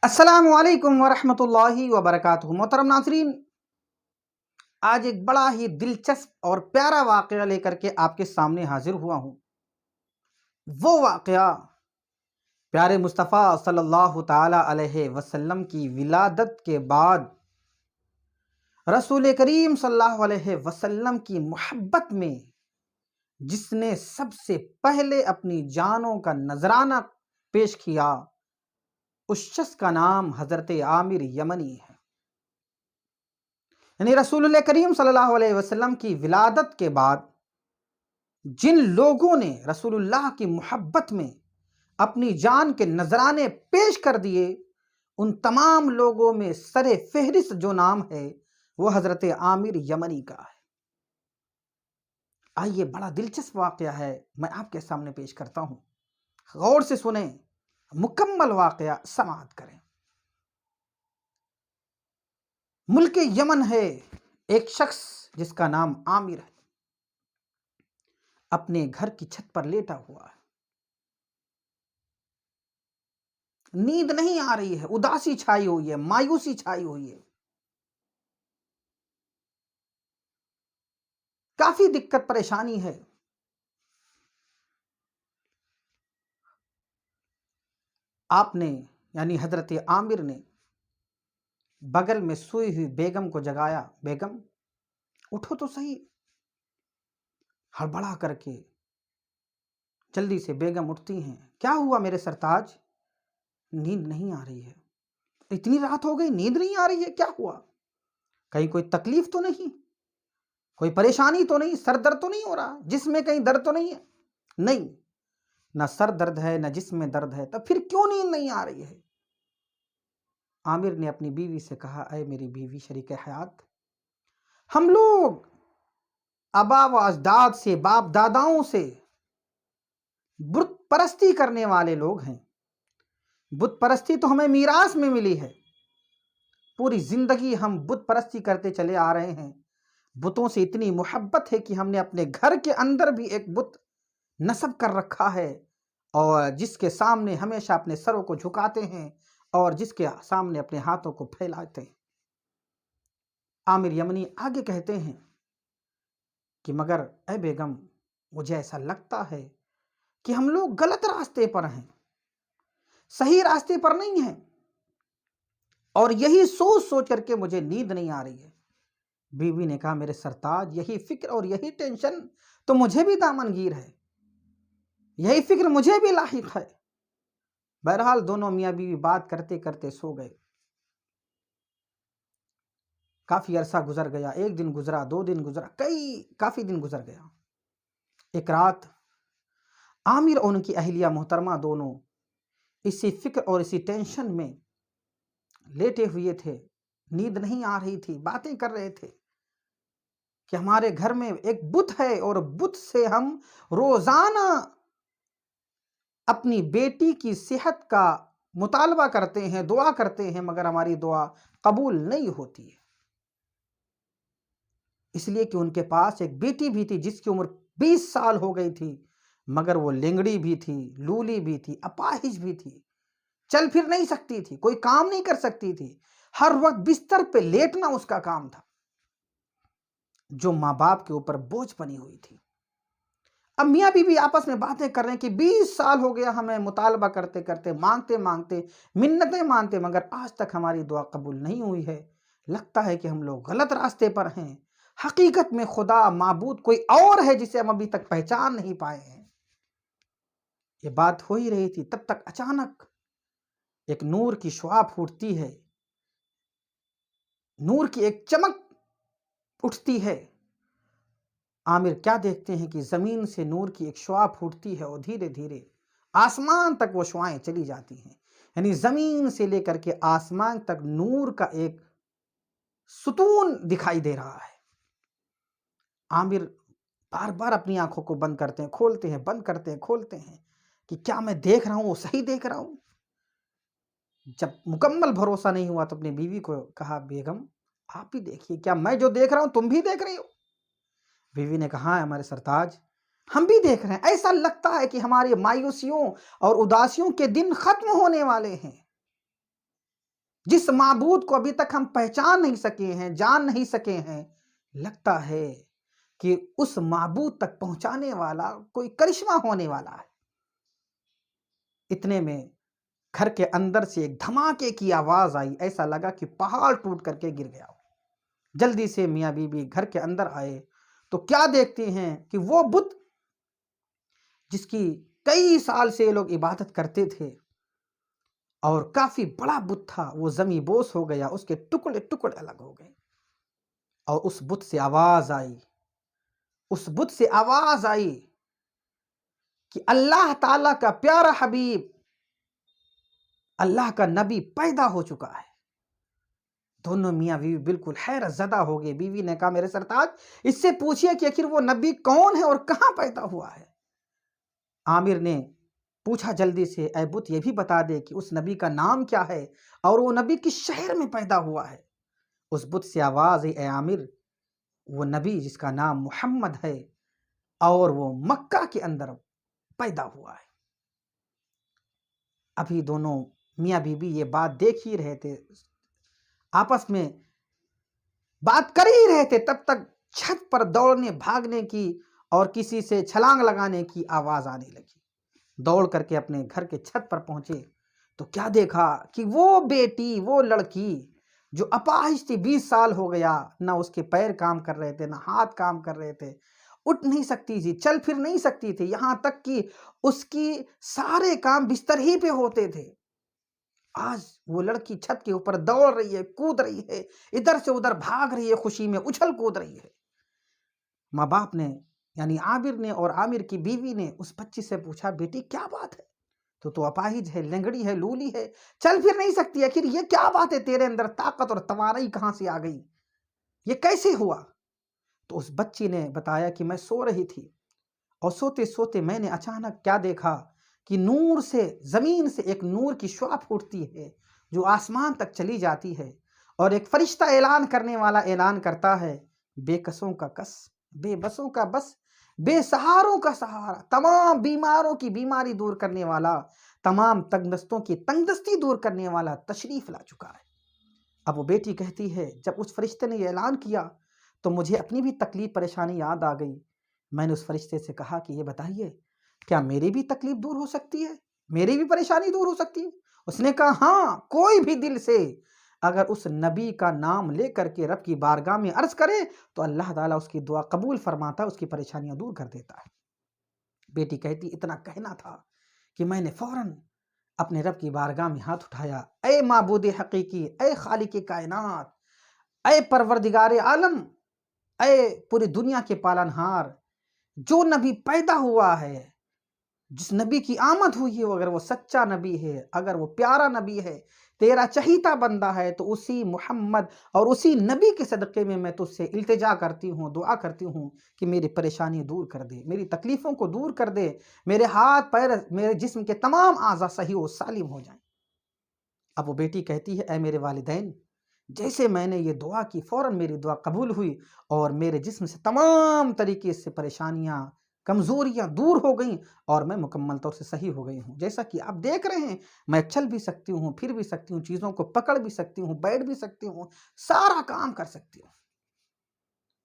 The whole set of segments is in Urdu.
السلام علیکم ورحمۃ اللہ وبرکاتہ۔ محترم ناظرین، آج ایک بڑا ہی دلچسپ اور پیارا واقعہ لے کر کے آپ کے سامنے حاضر ہوا ہوں۔ وہ واقعہ پیارے مصطفیٰ صلی اللہ تعالی علیہ وسلم کی ولادت کے بعد رسول کریم صلی اللہ علیہ وسلم کی محبت میں جس نے سب سے پہلے اپنی جانوں کا نذرانہ پیش کیا، اس شخص کا نام حضرت عامر یمنی ہے۔ یعنی رسول اللہ کریم صلی اللہ علیہ وسلم کی ولادت کے بعد جن لوگوں نے رسول اللہ کی محبت میں اپنی جان کے نذرانے پیش کر دیے، ان تمام لوگوں میں سر فہرست جو نام ہے وہ حضرت عامر یمنی کا ہے۔ آئیے، بڑا دلچسپ واقعہ ہے، میں آپ کے سامنے پیش کرتا ہوں، غور سے سنیں، مکمل واقعہ سماعت کریں۔ ملک یمن ہے، ایک شخص جس کا نام عامر ہے، اپنے گھر کی چھت پر لیٹا ہوا ہے، نیند نہیں آ رہی ہے، اداسی چھائی ہوئی ہے، مایوسی چھائی ہوئی ہے، کافی دقت پریشانی ہے۔ آپ نے یعنی حضرت عامر نے بغل میں سوئی ہوئی بیگم کو جگایا، بیگم اٹھو تو صحیح۔ ہڑبڑا کر کے جلدی سے بیگم اٹھتی ہیں، کیا ہوا میرے سرتاج؟ نیند نہیں آ رہی ہے، اتنی رات ہو گئی نیند نہیں آ رہی ہے، کیا ہوا؟ کہیں کوئی تکلیف تو نہیں، کوئی پریشانی تو نہیں، سر درد تو نہیں ہو رہا، جسم میں کہیں درد تو نہیں ہے؟ نہیں، نہ سر درد ہے نہ جسم میں درد ہے، تب پھر کیوں نیند نہیں آ رہی ہے؟ عامر نے اپنی بیوی سے کہا، اے میری بیوی شریک حیات، ہم لوگ آبا و اجداد سے، باپ داداؤں سے بت پرستی کرنے والے لوگ ہیں، بت پرستی تو ہمیں میراث میں ملی ہے، پوری زندگی ہم بت پرستی کرتے چلے آ رہے ہیں، بتوں سے اتنی محبت ہے کہ ہم نے اپنے گھر کے اندر بھی ایک بت نصب کر رکھا ہے، اور جس کے سامنے ہمیشہ اپنے سروں کو جھکاتے ہیں اور جس کے سامنے اپنے ہاتھوں کو پھیلاتے ہیں۔ عامر یمنی آگے کہتے ہیں کہ مگر اے بیگم، مجھے ایسا لگتا ہے کہ ہم لوگ غلط راستے پر ہیں، صحیح راستے پر نہیں ہیں، اور یہی سوچ سوچ کر کے مجھے نیند نہیں آ رہی ہے۔ بیوی نے کہا، میرے سرتاج، یہی فکر اور یہی ٹینشن تو مجھے بھی دامنگیر ہے، یہی فکر مجھے بھی لاحق ہے۔ بہرحال دونوں میاں بیوی بات کرتے کرتے سو گئے۔ کافی عرصہ گزر گیا، ایک دن گزرا، 2 دن گزرا، کافی دن گزر گیا۔ ایک رات عامر اور ان کی اہلیہ محترمہ دونوں اسی فکر اور اسی ٹینشن میں لیٹے ہوئے تھے، نیند نہیں آ رہی تھی، باتیں کر رہے تھے کہ ہمارے گھر میں ایک بت ہے اور بت سے ہم روزانہ اپنی بیٹی کی صحت کا مطالبہ کرتے ہیں، دعا کرتے ہیں، مگر ہماری دعا قبول نہیں ہوتی ہے، اس لیے کہ ان کے پاس ایک بیٹی بھی تھی جس کی عمر 20 سال ہو گئی تھی، مگر وہ لنگڑی بھی تھی، لولی بھی تھی، اپاہج بھی تھی، چل پھر نہیں سکتی تھی، کوئی کام نہیں کر سکتی تھی، ہر وقت بستر پہ لیٹنا اس کا کام تھا، جو ماں باپ کے اوپر بوجھ بنی ہوئی تھی۔ اب میاں بیوی آپس میں باتیں کر رہے ہیں کہ 20 سال ہو گیا ہمیں مطالبہ کرتے کرتے، مانگتے مانگتے، منتیں مانتے، مگر آج تک ہماری دعا قبول نہیں ہوئی ہے، لگتا ہے کہ ہم لوگ غلط راستے پر ہیں، حقیقت میں خدا معبود کوئی اور ہے جسے ہم ابھی تک پہچان نہیں پائے ہیں۔ یہ بات ہو ہی رہی تھی، تب تک اچانک ایک نور کی شعاع پھوٹتی ہے، نور کی ایک چمک اٹھتی ہے۔ عامر کیا دیکھتے ہیں کہ زمین سے نور کی ایک شعاع پھوٹتی ہے اور دھیرے دھیرے آسمان تک وہ شعاعیں چلی جاتی ہیں، یعنی زمین سے لے کر کے آسمان تک نور کا ایک ستون دکھائی دے رہا ہے۔ عامر بار بار اپنی آنکھوں کو بند کرتے ہیں، کھولتے ہیں، بند کرتے ہیں، کھولتے ہیں کہ کیا میں دیکھ رہا ہوں وہ صحیح دیکھ رہا ہوں؟ جب مکمل بھروسہ نہیں ہوا تو اپنی بیوی کو کہا، بیگم آپ بھی دیکھیے، کیا میں جو دیکھ رہا ہوں تم بھی دیکھ رہی ہو؟ بیوی نے کہا، ہمارے سرتاج، ہم بھی دیکھ رہے ہیں، ایسا لگتا ہے کہ ہماری مایوسیوں اور اداسیوں کے دن ختم ہونے والے ہیں۔ جس معبود کو ابھی تک ہم پہچان نہیں سکے ہیں، جان نہیں سکے ہیں، لگتا ہے کہ اس معبود تک پہنچانے والا کوئی کرشمہ ہونے والا ہے۔ اتنے میں گھر کے اندر سے ایک دھماکے کی آواز آئی، ایسا لگا کہ پہاڑ ٹوٹ کر کے گر گیا۔ جلدی سے میاں بی بی گھر کے اندر آئے تو کیا دیکھتے ہیں کہ وہ بت جس کی کئی سال سے لوگ عبادت کرتے تھے اور کافی بڑا بت تھا، وہ زمیں بوس ہو گیا، اس کے ٹکڑے ٹکڑے الگ ہو گئے۔ اور اس بت سے آواز آئی، اس بت سے آواز آئی کہ اللہ تعالیٰ کا پیارا حبیب، اللہ کا نبی پیدا ہو چکا ہے۔ دونوں میاں بیوی بالکل حیرت زدہ ہو گئے۔ بیوی نے کہا میرے سرتاج اس سے پوچھئے کہ آخر وہ نبی کون ہے اور کہاں پیدا ہوا ہے۔ عامر نے پوچھا جلدی سے اے بت یہ بھی بتا دے کہ اس نبی کا نام کیا ہے اور وہ نبی کس شہر میں پیدا ہوا ہے۔ اس بت سے آواز اے عامر، وہ نبی جس کا نام محمد ہے اور وہ مکہ کے اندر پیدا ہوا ہے۔ ابھی دونوں میاں بیوی یہ بات دیکھ ہی رہے تھے، آپس میں بات کر ہی رہے تھے، تب تک چھت پر دوڑنے بھاگنے کی اور کسی سے چھلانگ لگانے کی آواز آنے لگی۔ دوڑ کر کے اپنے گھر کے چھت پر پہنچے تو کیا دیکھا کہ وہ بیٹی، وہ لڑکی جو اپاہج تھی، 20 سال ہو گیا، نہ اس کے پیر کام کر رہے تھے، نہ ہاتھ کام کر رہے تھے، اٹھ نہیں سکتی تھی، چل پھر نہیں سکتی تھی، یہاں تک کہ اس کی سارے کام بستر ہی پہ ہوتے تھے۔ آج وہ لڑکی چھت کے اوپر دوڑ رہی ہے، کود رہی ہے، ادھر سے ادھر بھاگ رہی ہے، خوشی میں اچھل کود رہی ہے۔ ماں باپ نے یعنی عامر نے اور عامر کی بیوی نے اس بچی سے پوچھا بیٹی کیا بات ہے؟ تو اپاہج ہے، لنگڑی ہے، لولی ہے، چل پھر نہیں سکتی، آخر یہ کیا بات ہے؟ تیرے اندر طاقت اور توانائی کہاں سے آ گئی؟ یہ کیسے ہوا؟ تو اس بچی نے بتایا کہ میں سو رہی تھی اور سوتے سوتے میں نے اچانک کیا دیکھا کہ نور سے، زمین سے ایک نور کی شعاع پھوٹتی ہے جو آسمان تک چلی جاتی ہے، اور ایک فرشتہ اعلان کرنے والا اعلان کرتا ہے بے کسوں کا کس، بے بسوں کا بس، بے سہاروں کا سہارا، تمام بیماروں کی بیماری دور کرنے والا، تمام تنگدستوں کی تنگدستی دور کرنے والا تشریف لا چکا ہے۔ اب وہ بیٹی کہتی ہے جب اس فرشتے نے یہ اعلان کیا تو مجھے اپنی بھی تکلیف پریشانی یاد آ گئی۔ میں نے اس فرشتے سے کہا کہ یہ بتائیے کیا میری بھی تکلیف دور ہو سکتی ہے، میری بھی پریشانی دور ہو سکتی ہے؟ اس نے کہا ہاں، کوئی بھی دل سے اگر اس نبی کا نام لے کر کے رب کی بارگاہ میں عرض کرے تو اللہ تعالیٰ اس کی دعا قبول فرماتا، اس کی پریشانیاں دور کر دیتا ہے۔ بیٹی کہتی اتنا کہنا تھا کہ میں نے فوراً اپنے رب کی بارگاہ میں ہاتھ اٹھایا، اے معبود حقیقی، اے خالق کائنات، اے پروردگار عالم، اے پوری دنیا کے پالنہار، جو نبی پیدا ہوا ہے، جس نبی کی آمد ہوئی ہے، اگر وہ سچا نبی ہے، اگر وہ پیارا نبی ہے، تیرا چہیتا بندہ ہے، تو اسی محمد اور اسی نبی کے صدقے میں تجھ سے التجا کرتی ہوں، دعا کرتی ہوں کہ میری پریشانی دور کر دے، میری تکلیفوں کو دور کر دے، میرے ہاتھ پیر، میرے جسم کے تمام اعضاء صحیح و سالم ہو جائیں۔ اب وہ بیٹی کہتی ہے اے میرے والدین، جیسے میں نے یہ دعا کی فوراً میری دعا قبول ہوئی اور میرے جسم سے تمام طریقے سے پریشانیاں، کمزوریاں دور ہو گئیں اور میں مکمل طور سے صحیح ہو گئی ہوں۔ جیسا کہ آپ دیکھ رہے ہیں میں چل بھی سکتی ہوں، پھر بھی سکتی ہوں، چیزوں کو پکڑ بھی سکتی ہوں، بیٹھ بھی سکتی ہوں، سارا کام کر سکتی ہوں۔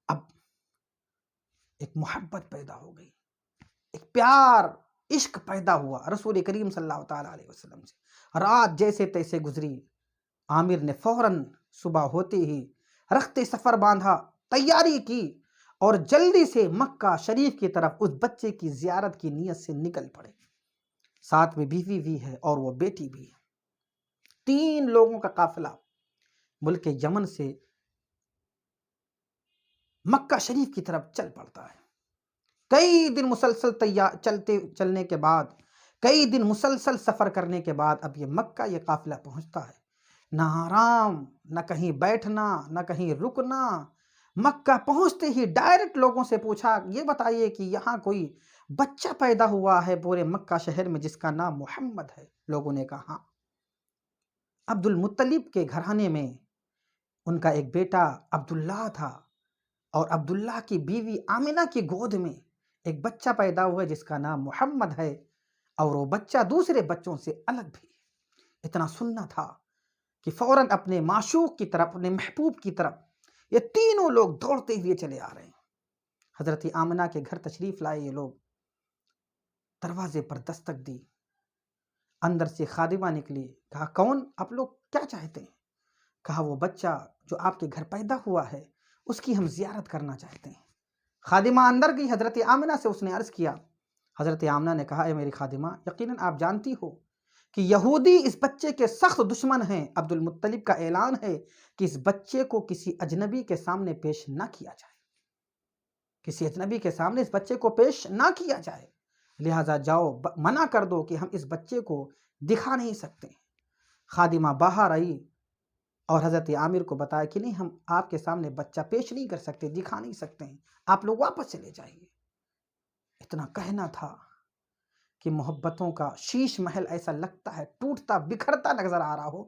اب ایک محبت پیدا ہو گئی، ایک پیار، عشق پیدا ہوا رسول کریم صلی اللہ تعالیٰ علیہ وسلم سے۔ رات جیسے تیسے گزری، عامر نے فوراً صبح ہوتے ہی رخت سفر باندھا، تیاری کی اور جلدی سے مکہ شریف کی طرف اس بچے کی زیارت کی نیت سے نکل پڑے۔ ساتھ میں بیوی بھی ہے اور وہ بیٹی بھی ہے۔ 3 لوگوں کا قافلہ ملک یمن سے مکہ شریف کی طرف چل پڑتا ہے۔ کئی دن مسلسل چلنے کے بعد، کئی دن مسلسل سفر کرنے کے بعد اب یہ مکہ یہ قافلہ پہنچتا ہے۔ نہ آرام، نہ کہیں بیٹھنا، نہ کہیں رکنا۔ مکہ پہنچتے ہی ڈائریکٹ لوگوں سے پوچھا یہ بتائیے کہ یہاں کوئی بچہ پیدا ہوا ہے پورے مکہ شہر میں جس کا نام محمد ہے؟ لوگوں نے کہا ہاں۔ عبد المطلب کے گھرانے میں ان کا ایک بیٹا عبداللہ تھا اور عبداللہ کی بیوی آمنہ کی گود میں ایک بچہ پیدا ہوا جس کا نام محمد ہے، اور وہ بچہ دوسرے بچوں سے الگ بھی ہے۔ اتنا سننا تھا کہ فوراً اپنے معشوق کی طرف، اپنے محبوب کی طرف یہ تینوں لوگ دوڑتے ہوئے چلے آ رہے ہیں۔ حضرت آمنہ کے گھر تشریف لائے یہ لوگ، دروازے پر دستک دی، اندر سے خادمہ نکلی، کہا کون آپ لوگ کیا چاہتے ہیں؟ کہا وہ بچہ جو آپ کے گھر پیدا ہوا ہے اس کی ہم زیارت کرنا چاہتے ہیں۔ خادمہ اندر گئی، حضرت آمنہ سے اس نے عرض کیا۔ حضرت آمنہ نے کہا اے میری خادمہ، یقیناً آپ جانتی ہو کہ یہودی اس بچے کے سخت دشمن ہیں۔ عبد المطلب کا اعلان ہے کہ اس بچے کو کسی اجنبی کے سامنے پیش نہ کیا جائے، کسی اجنبی کے سامنے اس بچے کو پیش نہ کیا جائے، لہٰذا جاؤ منع کر دو کہ ہم اس بچے کو دکھا نہیں سکتے۔ خادمہ باہر آئی اور حضرت عامر کو بتایا کہ نہیں، ہم آپ کے سامنے بچہ پیش نہیں کر سکتے، دکھا نہیں سکتے ہیں، آپ لوگ واپس چلے جائیے۔ اتنا کہنا تھا کہ محبتوں کا شیش محل ایسا لگتا ہے ٹوٹتا بکھرتا نظر آ رہا ہو،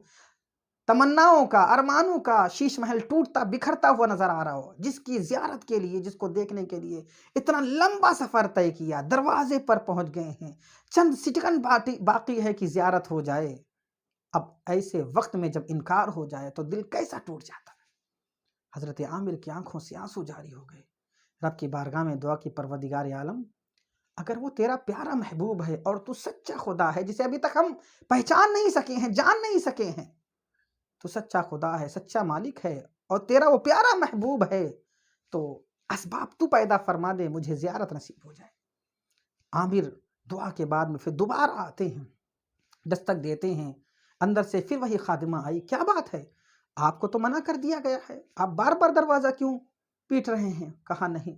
تمناؤں کا، ارمانوں کا شیش محل ٹوٹتا بکھرتا ہوا نظر آ رہا ہو، جس کی زیارت کے لیے، جس کو دیکھنے کے لیے اتنا لمبا سفر طے کیا، دروازے پر پہنچ گئے ہیں، چند سیکنڈ باقی ہے کہ زیارت ہو جائے۔ اب ایسے وقت میں جب انکار ہو جائے تو دل کیسا ٹوٹ جاتا ہے۔ حضرت عامر کی آنکھوں سے آنسو جاری ہو گئے۔ رب کی بارگاہ میں دعا کی، پروردگار عالم، اگر وہ تیرا پیارا محبوب ہے اور تو سچا خدا ہے جسے ابھی تک ہم پہچان نہیں سکے ہیں، جان نہیں سکے ہیں، تو سچا خدا ہے، سچا مالک ہے اور تیرا وہ پیارا محبوب ہے، تو اسباب تو پیدا فرما دے، مجھے زیارت نصیب ہو جائے۔ عامر دعا کے بعد میں پھر دوبارہ آتے ہیں، دستک دیتے ہیں، اندر سے پھر وہی خادمہ آئی، کیا بات ہے؟ آپ کو تو منع کر دیا گیا ہے، آپ بار بار دروازہ کیوں پیٹ رہے ہیں؟ کہا نہیں،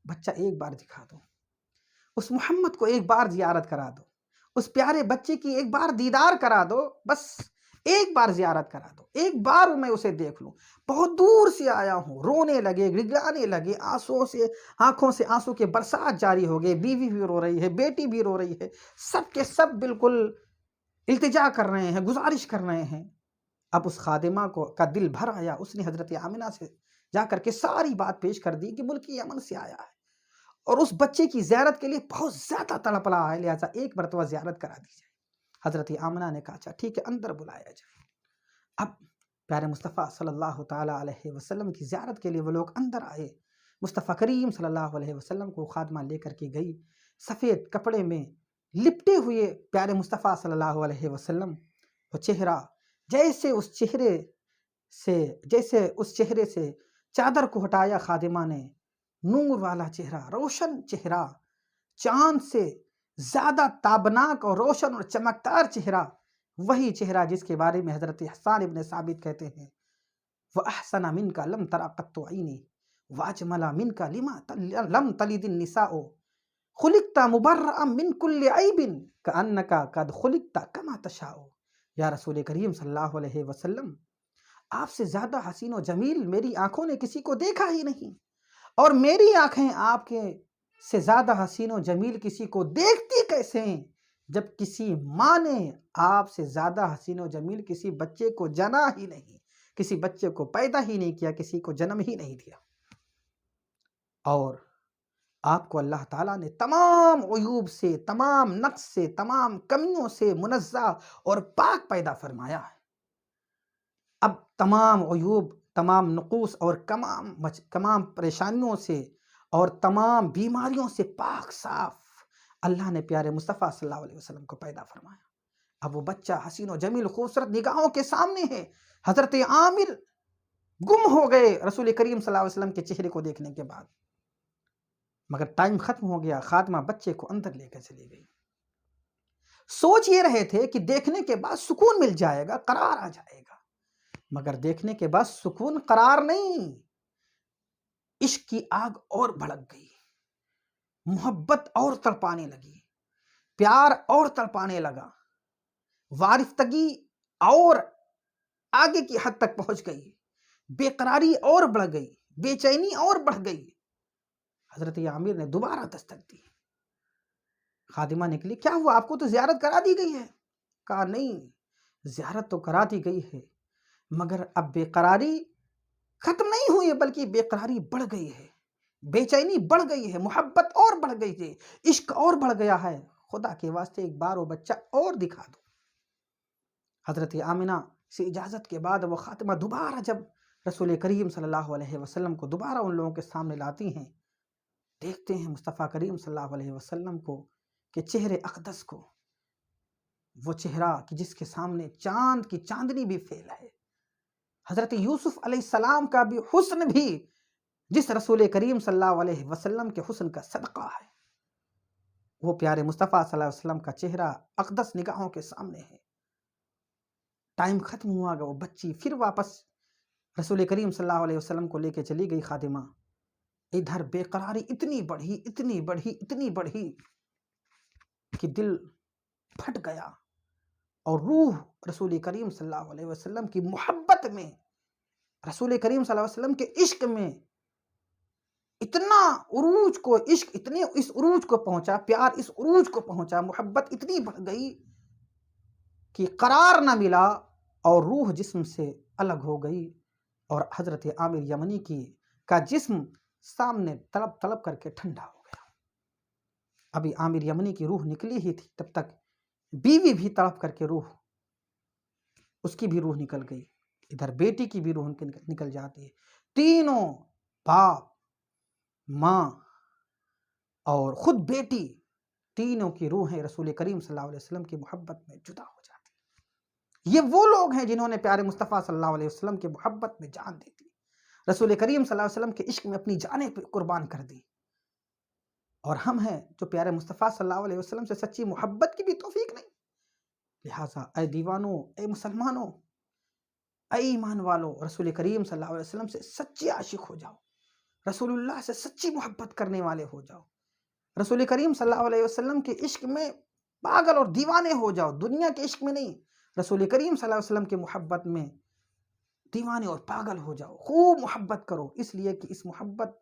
بچہ ایک بار دکھا دو، اس محمد کو ایک بار زیارت کرا دو، اس پیارے بچے کی ایک بار دیدار کرا دو، بس ایک بار زیارت کرا دو، ایک بار میں اسے دیکھ لوں، بہت دور سے آیا ہوں۔ رونے لگے، گڑگڑانے لگے، آنکھوں سے آنسو کے برسات جاری ہو گئے، بیوی بھی رو رہی ہے، بیٹی بھی رو رہی ہے، سب کے سب بالکل التجا کر رہے ہیں، گزارش کر رہے ہیں۔ اب اس خادمہ کا دل بھر آیا، اس نے حضرت آمنہ سے جا کر کے ساری بات پیش کر دی کہ ملک یمن سے آیا ہے اور اس بچے کی زیارت کے لیے بہت زیادہ تڑپ رہا ہے، لہٰذا ایک مرتبہ زیارت کرا دی جائے۔ حضرت آمنہ نے کہا اچھا ٹھیک ہے، اندر بلایا جائے۔ اب پیارے مصطفیٰ صلی اللہ تعالیٰ علیہ وسلم کی زیارت کے لیے وہ لوگ اندر آئے۔ مصطفیٰ کریم صلی اللہ علیہ وسلم کو خادمہ لے کر کے گئی، سفید کپڑے میں لپٹے ہوئے پیارے مصطفیٰ صلی اللہ علیہ وسلم، وہ چہرہ جیسے اس چہرے سے چادر کو ہٹایا خادمہ نے، نور والا چہرہ، روشن چہرہ، چاند سے زیادہ تابناک اور روشن اور چمکدار چہرہ، وہی چہرہ جس کے بارے میں حضرت حسان ابن ثابت کہتے ہیں وَأَحْسَنَ مِنْكَ لَمْ تَرَ قَطُّ عَيْنِي وَأَجْمَلَ مِنْكَ لَمْ تَلِدِ النِّسَاءُ خُلِقْتَ مُبَرَّأً مِنْ كُلِّ عَيْبٍ كَأَنَّكَ قَدْ خُلِقْتَ كَمَا تَشَاءُ۔ یا رسول کریم صلی اللہ علیہ وسلم، آپ سے زیادہ حسین و جمیل میری آنکھوں نے کسی کو دیکھا ہی نہیں، اور میری آنکھیں آپ کے سے زیادہ حسین و جمیل کسی کو دیکھتی کیسے ہیں جب کسی ماں نے آپ سے زیادہ حسین و جمیل کسی بچے کو جنا ہی نہیں، کسی بچے کو پیدا ہی نہیں کیا، کسی کو جنم ہی نہیں دیا۔ اور آپ کو اللہ تعالیٰ نے تمام عیوب سے، تمام نقص سے، تمام کمیوں سے منزہ اور پاک پیدا فرمایا ہے۔ اب تمام عیوب، تمام نقوص اور تمام پریشانیوں سے اور تمام بیماریوں سے پاک صاف اللہ نے پیارے مصطفیٰ صلی اللہ علیہ وسلم کو پیدا فرمایا۔ اب وہ بچہ حسین و جمیل خوبصورت نگاہوں کے سامنے ہے۔ حضرت عامر گم ہو گئے رسول کریم صلی اللہ علیہ وسلم کے چہرے کو دیکھنے کے بعد، مگر ٹائم ختم ہو گیا، خادمہ بچے کو اندر لے کر چلی گئی۔ سوچ یہ رہے تھے کہ دیکھنے کے بعد سکون مل جائے گا، قرار آ جائے گا، مگر دیکھنے کے بعد سکون قرار نہیں، عشق کی آگ اور بھڑک گئی، محبت اور تڑپانے لگی، پیار اور تڑپانے لگا، وارفتگی اور آگے کی حد تک پہنچ گئی، بے قراری اور بڑھ گئی، بے چینی اور بڑھ گئی۔ حضرت عامر نے دوبارہ دستک دی، خادمہ نکلی، کیا ہوا؟ آپ کو تو زیارت کرا دی گئی ہے۔ کہا نہیں، زیارت تو کرا دی گئی ہے، مگر اب بے قراری ختم نہیں ہوئی ہے، بلکہ بے قراری بڑھ گئی ہے، بے چینی بڑھ گئی ہے، محبت اور بڑھ گئی ہے، عشق اور بڑھ گیا ہے، خدا کے واسطے ایک بار وہ بچہ اور دکھا دو۔ حضرت آمنہ سے اجازت کے بعد وہ خاتمہ دوبارہ جب رسول کریم صلی اللہ علیہ وسلم کو دوبارہ ان لوگوں کے سامنے لاتی ہیں، دیکھتے ہیں مصطفیٰ کریم صلی اللہ علیہ وسلم کو کہ چہرے اقدس کو، وہ چہرہ کہ جس کے سامنے چاند کی چاندنی بھی فیل ہے، حضرت یوسف علیہ السلام کا بھی حسن بھی جس رسول کریم صلی اللہ علیہ وسلم کے حسن کا صدقہ ہے، وہ پیارے مصطفیٰ صلی اللہ علیہ وسلم کا چہرہ اقدس نگاہوں کے سامنے ہے۔ ٹائم ختم ہوا گا، وہ بچی پھر واپس رسول کریم صلی اللہ علیہ وسلم کو لے کے چلی گئی خادمہ۔ ادھر بے قراری اتنی بڑھی اتنی بڑھی اتنی بڑھی کہ دل پھٹ گیا، اور روح رسول کریم صلی اللہ علیہ وسلم کی محبت میں، رسول کریم صلی اللہ علیہ وسلم کے عشق میں اتنا عروج کو، عشق اتنے اس عروج کو پہنچا، پیار اس عروج کو پہنچا، محبت اتنی بڑھ گئی کہ قرار نہ ملا اور روح جسم سے الگ ہو گئی، اور حضرت عامر یمنی کا جسم سامنے تڑپ تڑپ کر کے ٹھنڈا ہو گیا۔ ابھی عامر یمنی کی روح نکلی ہی تھی، تب تک بیوی بھی تڑپ کر کے اس کی بھی روح نکل گئی، ادھر بیٹی کی بھی روح نکل جاتی ہے۔ تینوں، باپ، ماں اور خود بیٹی، تینوں کی روحیں رسول کریم صلی اللہ علیہ وسلم کی محبت میں جدا ہو جاتی ہیں۔ یہ وہ لوگ ہیں جنہوں نے پیارے مصطفیٰ صلی اللہ علیہ وسلم کی محبت میں جان دی تھی، رسول کریم صلی اللہ علیہ وسلم کے عشق میں اپنی جانیں قربان کر دی، اور ہم ہیں جو پیارے مصطفیٰ صلی اللہ علیہ وسلم سے سچی محبت کی بھی توفیق نہیں۔ لہٰذا اے دیوانوں، اے مسلمانوں، اے ایمان والو، رسول کریم صلی اللہ علیہ وسلم سے سچے عاشق ہو جاؤ، رسول اللہ سے سچی محبت کرنے والے ہو جاؤ، رسول کریم صلی اللہ علیہ وسلم کے عشق میں پاگل اور دیوانے ہو جاؤ، دنیا کے عشق میں نہیں، رسول کریم صلی اللہ علیہ وسلم کی محبت میں دیوانے اور پاگل ہو جاؤ، خوب محبت کرو، اس لیے کہ اس محبت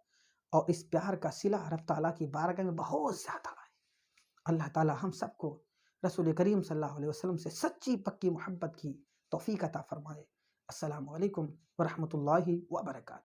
اور اس پیار کا صلہ رب تعالیٰ کی بارگاہ میں بہت زیادہ ہے۔ اللہ تعالیٰ ہم سب کو رسول کریم صلی اللہ علیہ وسلم سے سچی پکی محبت کی توفیق عطا فرمائے۔ السلام علیکم ورحمۃ اللہ وبرکاتہ۔